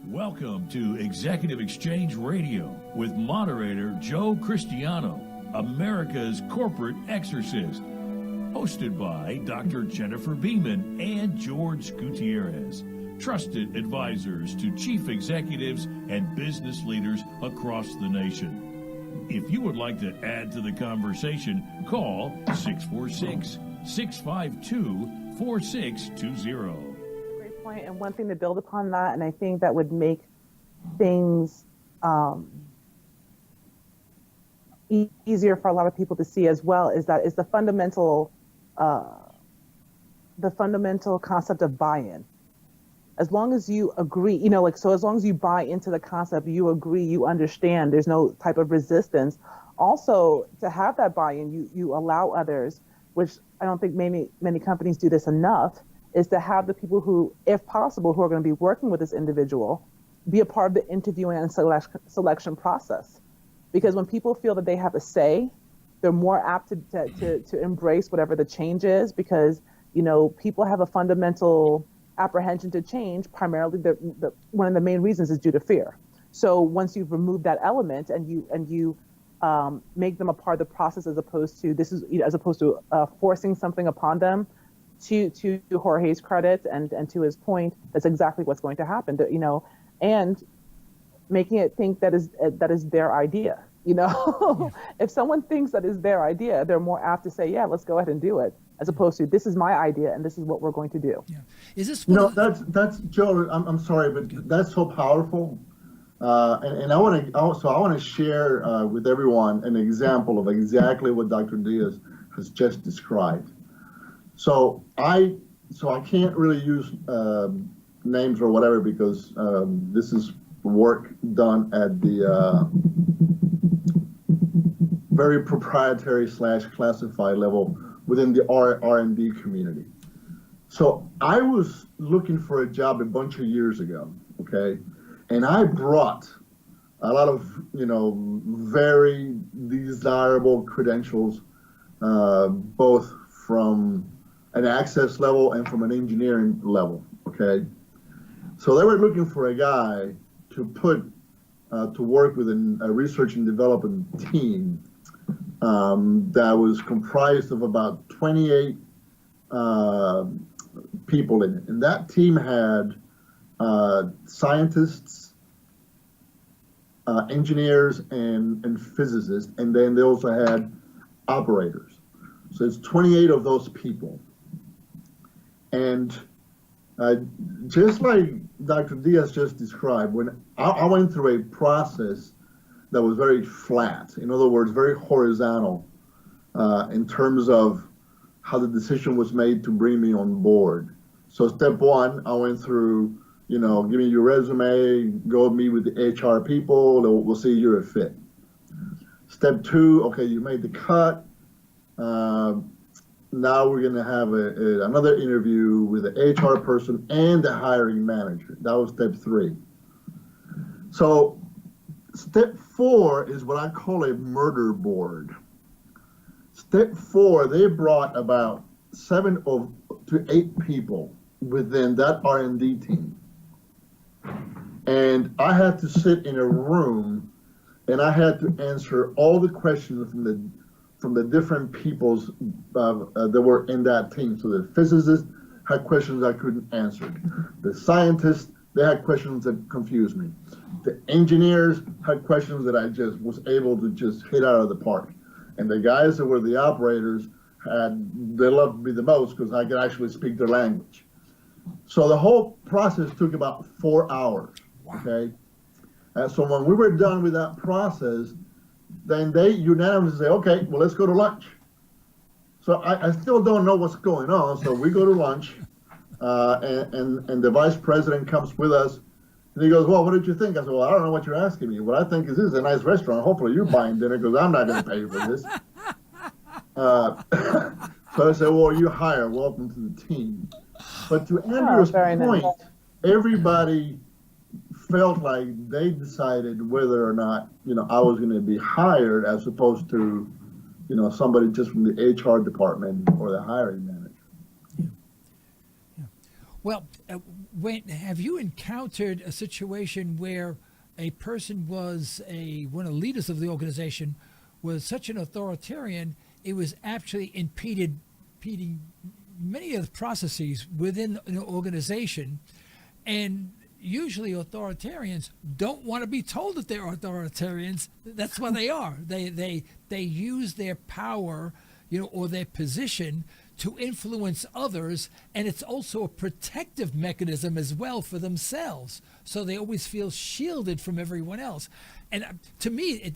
Welcome to Executive Exchange Radio with moderator Joe Cristiano, America's corporate exorcist. Hosted by Dr. Jennifer Beeman and George Gutierrez, trusted advisors to chief executives and business leaders across the nation. If you would like to add to the conversation, call 646-652-4620. Great point. And one thing to build upon that, and I think that would make things easier for a lot of people to see as well, is the fundamental concept of buy-in. As long as you agree, so as long as you buy into the concept, you agree, you understand, there's no type of resistance. Also, to have that buy-in, you allow others, which I don't think many companies do this enough, is to have the people who, if possible, who are going to be working with this individual, be a part of the interviewing and selection process. Because when people feel that they have a say, they're more apt to embrace whatever the change is, because people have a fundamental apprehension to change. Primarily, one of the main reasons is due to fear. So once you've removed that element and you make them a part of the process, as opposed to forcing something upon them, to Jorge's credit and to his point, that's exactly what's going to happen. And making it think that is their idea. Yeah. If someone thinks that is their idea, they're more apt to say, yeah, let's go ahead and do it, as opposed to, this is my idea and this is what we're going to do. Yeah. Is this that's Joe, I'm sorry, but that's so powerful. And I want to share with everyone an example of exactly what Dr. Diaz has just described. So I can't really use names or whatever, because this is work done at the very proprietary / classified level within the R&D community. So I was looking for a job a bunch of years ago, okay? And I brought a lot of, very desirable credentials, both from an access level and from an engineering level, okay? So they were looking for a guy to put to work with a research and development team that was comprised of about 28 people in it. And that team had scientists, engineers, and physicists, and then they also had operators. So it's 28 of those people. And just like Dr. Diaz just described, when I went through a process that was very flat, in other words, very horizontal, in terms of how the decision was made to bring me on board. So step one, I went through, give me your resume, go meet with the HR people, we'll see you're a fit. Step two, okay, you made the cut. Now we're going to have another interview with the HR person and the hiring manager. That was step three. So step four is what I call a murder board. Step four, they brought about 7 to 8 people within that R&D team. And I had to sit in a room and I had to answer all the questions from the different peoples that were in that team. So the physicists had questions I couldn't answer. The scientists, they had questions that confused me. The engineers had questions that I just was able to just hit out of the park. And the guys that were the operators they loved me the most because I could actually speak their language. So the whole process took about 4 hours, okay? And so when we were done with that process, then they unanimously say, okay, well, let's go to lunch. So I still don't know what's going on. So we go to lunch, and the vice president comes with us, and he goes, well, what did you think? I said, well, I don't know what you're asking me. What I think is this is a nice restaurant. Hopefully you're buying dinner because I'm not going to pay for this. So I said, well, you're hired. Welcome to the team. But to Andrew's point, everybody felt like they decided whether or not, I was going to be hired as opposed to, somebody just from the HR department or the hiring manager. Yeah. Well, have you encountered a situation where a person was one of the leaders of the organization was such an authoritarian, it was actually impeding many of the processes within an organization, and usually authoritarians don't want to be told that they're authoritarians. That's what they are. They use their power, or their position to influence others, and it's also a protective mechanism as well for themselves. So they always feel shielded from everyone else. And to me,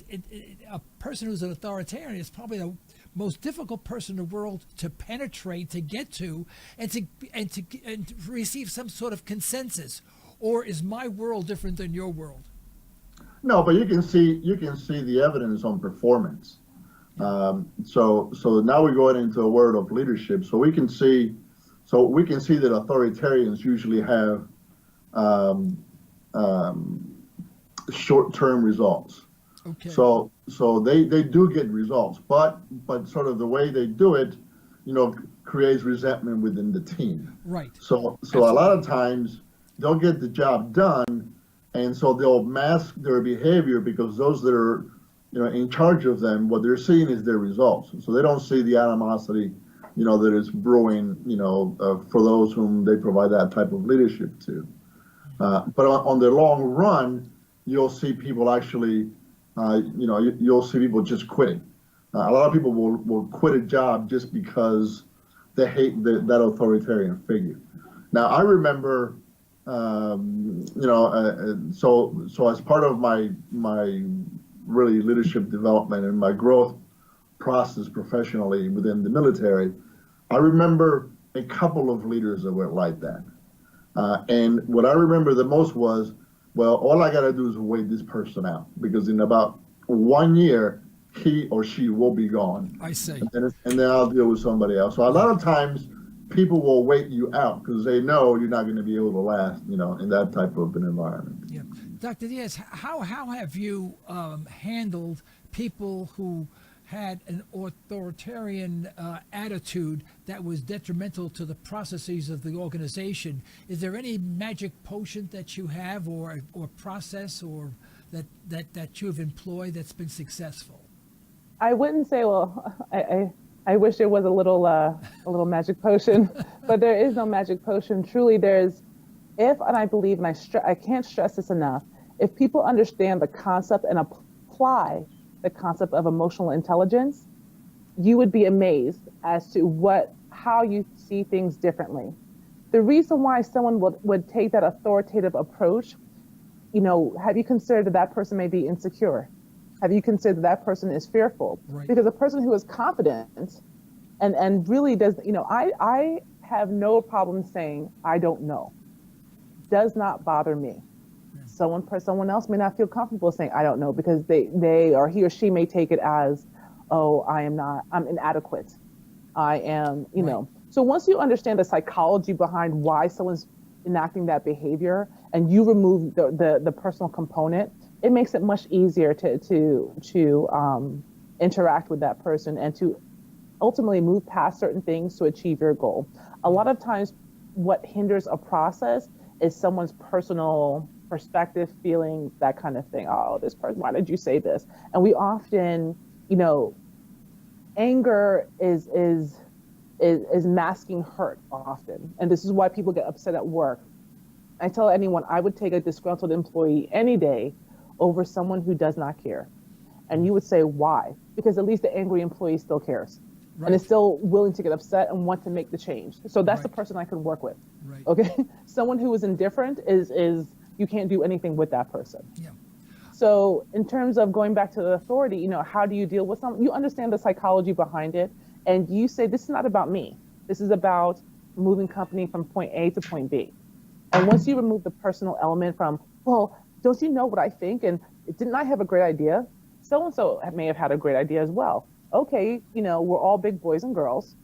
a person who's an authoritarian is probably the most difficult person in the world to penetrate, to get to, and to receive some sort of consensus. Or is my world different than your world? No, but you can see the evidence on performance. So now we're going into a world of leadership. So we can see that authoritarians usually have short-term results. Okay. So they do get results, but sort of the way they do it, creates resentment within the team. Right. So a lot of times they'll get the job done, and so they'll mask their behavior because those that are in charge of them, what they're seeing is their results. So they don't see the animosity, that is brewing, for those whom they provide that type of leadership to. But on the long run, you'll see people actually, you'll see people just quitting. A lot of people will quit a job just because they hate that authoritarian figure. Now, I remember, so as part of my really leadership development and my growth process professionally within the military, I remember a couple of leaders that were like that. And what I remember the most was, well, all I got to do is wait this person out, because in about 1 year, he or she will be gone. I see. And then I'll deal with somebody else. So a lot of times people will wait you out because they know you're not going to be able to last, in that type of an environment. Yeah. Dr. Diaz, how have you handled people who had an authoritarian attitude that was detrimental to the processes of the organization? Is there any magic potion that you have, or process, or that you have employed that's been successful? I wouldn't say, well, I wish there was a little magic potion, but there is no magic potion. Truly, and I believe, and I can't stress this enough, if people understand the concept and apply the concept of emotional intelligence, you would be amazed as to how you see things differently. The reason why someone would take that authoritative approach, have you considered that person may be insecure? Have you considered that person is fearful? Right. Because a person who is confident and really does, I have no problem saying, I don't know. Does not bother me. Yeah. Someone else may not feel comfortable saying, I don't know, because they or he or she may take it as, oh, I'm inadequate. I am, Right. So once you understand the psychology behind why someone's enacting that behavior, and you remove the personal component, it makes it much easier to interact with that person and to ultimately move past certain things to achieve your goal. A lot of times what hinders a process is someone's personal perspective, feelings, that kind of thing. Oh, this person, why did you say this? And we often, anger is masking hurt often. And this is why people get upset at work. I tell anyone, I would take a disgruntled employee any day over someone who does not care. And you would say, why? Because at least the angry employee still cares. Right. And is still willing to get upset and want to make the change. So that's the person I can work with. Right. Okay. Someone who is indifferent is you can't do anything with that person. Yeah. So in terms of going back to the authority, how do you deal with someone? You understand the psychology behind it, and you say, this is not about me. This is about moving company from point A to point B. And once you remove the personal element from, well, don't you know what I think? And didn't I have a great idea? So-and-so may have had a great idea as well. Okay, we're all big boys and girls.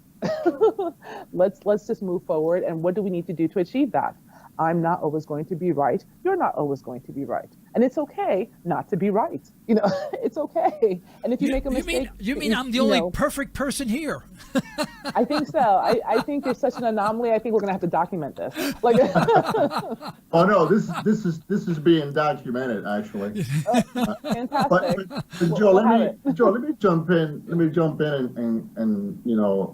Let's just move forward. And what do we need to do to achieve that? I'm not always going to be right. You're not always going to be right. And it's okay not to be right. You know, it's okay. And if you make a mistake. You mean I'm the only perfect person here? I think so. I think you're such an anomaly. I think we're going to have to document this. Like, oh no, this is being documented actually. Fantastic. But Joe, let me jump in. Let me jump in and you know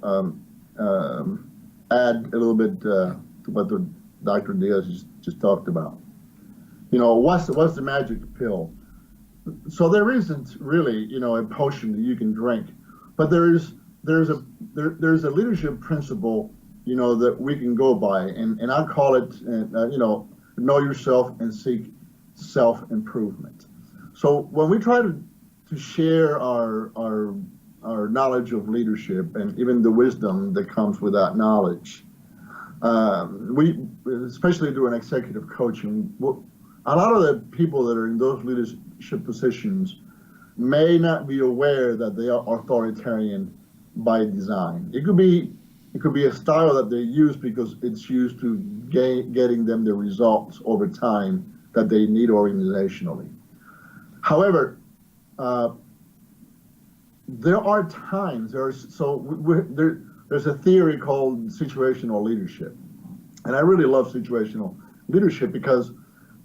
add a little bit to what the Dr. Diaz just talked about. You know, what's the magic pill? So there isn't really, you know, a potion that you can drink, but there's a leadership principle, you know, that we can go by, and I call it, you know yourself and seek self-improvement. So when we try to share our knowledge of leadership and even the wisdom that comes with that knowledge, we, especially during executive coaching, a lot of the people that are in those leadership positions may not be aware that they are authoritarian by design. It could be a style that they use because it's used to getting them the results over time that they need organizationally. However, there are times there's a theory called situational leadership, and I really love situational leadership because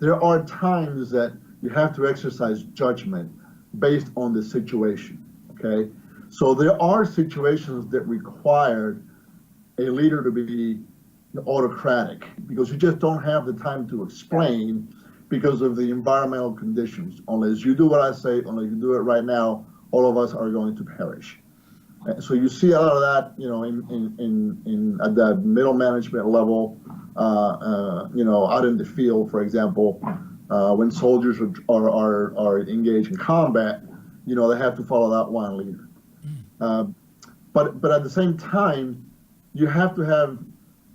there are times that you have to exercise judgment based on the situation. Okay, so there are situations that require a leader to be autocratic because you just don't have the time to explain because of the environmental conditions. Unless you do what I say, unless you do it right now, all of us are going to perish. So you see a lot of that, you know, in at the middle management level, you know, out in the field, for example, when soldiers are engaged in combat, you know, they have to follow that one leader. But at the same time, you have to have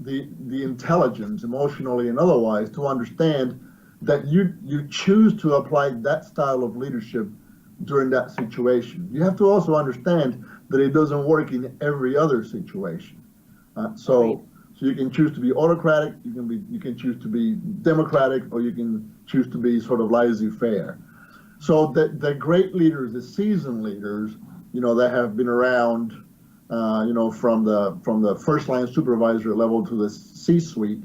the intelligence, emotionally and otherwise, to understand that you choose to apply that style of leadership during that situation. You have to also understand that it doesn't work in every other situation. So you can choose to be autocratic, you can choose to be democratic, or you can choose to be sort of laissez-faire. So the great leaders, the seasoned leaders, you know, that have been around, you know, from the first line supervisor level to the C-suite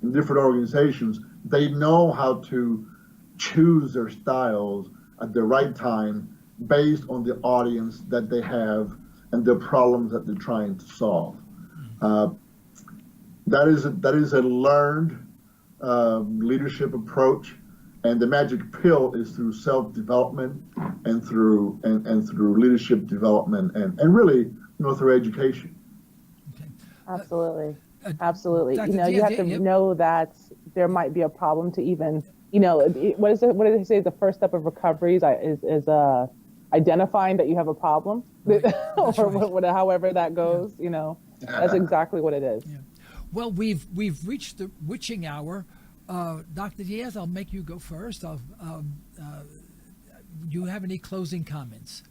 in different organizations, they know how to choose their styles at the right time based on the audience that they have and the problems that they're trying to solve. That is a learned leadership approach, and the magic pill is through self-development and through leadership development and really, you know, through education. Okay. Absolutely. Absolutely. Dr. You know, you have to know that there might be a problem to even, you know, what do they say? The first step of recovery is identifying that you have a problem, right. Or however that goes. You know, that's exactly what it is. Yeah. Well, we've reached the witching hour. Dr. Diaz, I'll make you go first. Do you have any closing comments?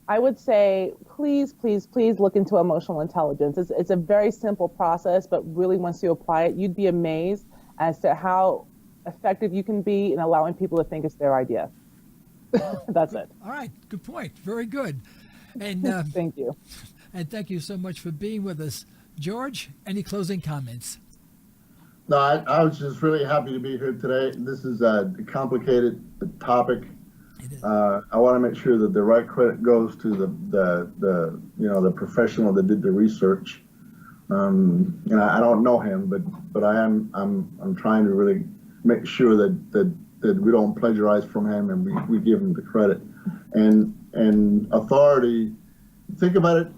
I would say, please look into emotional intelligence. It's a very simple process, but really once you apply it, you'd be amazed as to how effective you can be in allowing people to think it's their idea. That's it. All right. Good point. Very good. And thank you. And thank you so much for being with us. George, any closing comments? No, I was just really happy to be here today. This is a complicated topic. I want to make sure that the right credit goes to the you know, the professional that did the research. You know, I don't know him, but I'm trying to really make sure that we don't plagiarize from him and we give him the credit. And authority, think about it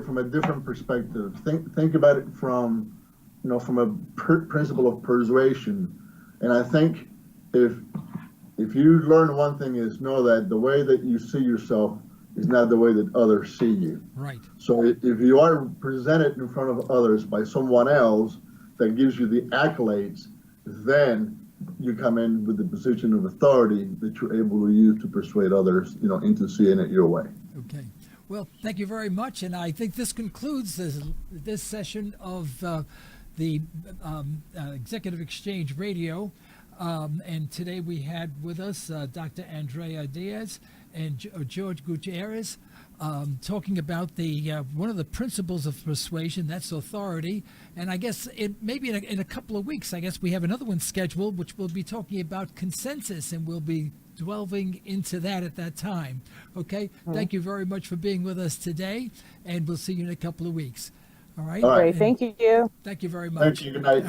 from a different perspective. Think about it from, you know, from a principle of persuasion. And I think if you learn one thing is know that the way that you see yourself is not the way that others see you. Right. So if you are presented in front of others by someone else that gives you the accolades, then you come in with the position of authority that you're able to use to persuade others, you know, into seeing it your way. Okay. Well, thank you very much, and I think this concludes this session of the Executive Exchange Radio. And today we had with us Dr. Andrea Diaz and George Gutierrez talking about the one of the principles of persuasion, that's authority. And I guess maybe in a couple of weeks, I guess we have another one scheduled, which we'll be talking about consensus, and we'll be delving into that at that time. Okay? Thank you very much for being with us today, and we'll see you in a couple of weeks. All right? All right. Great. Thank you. Thank you very much. Thank you. Good night.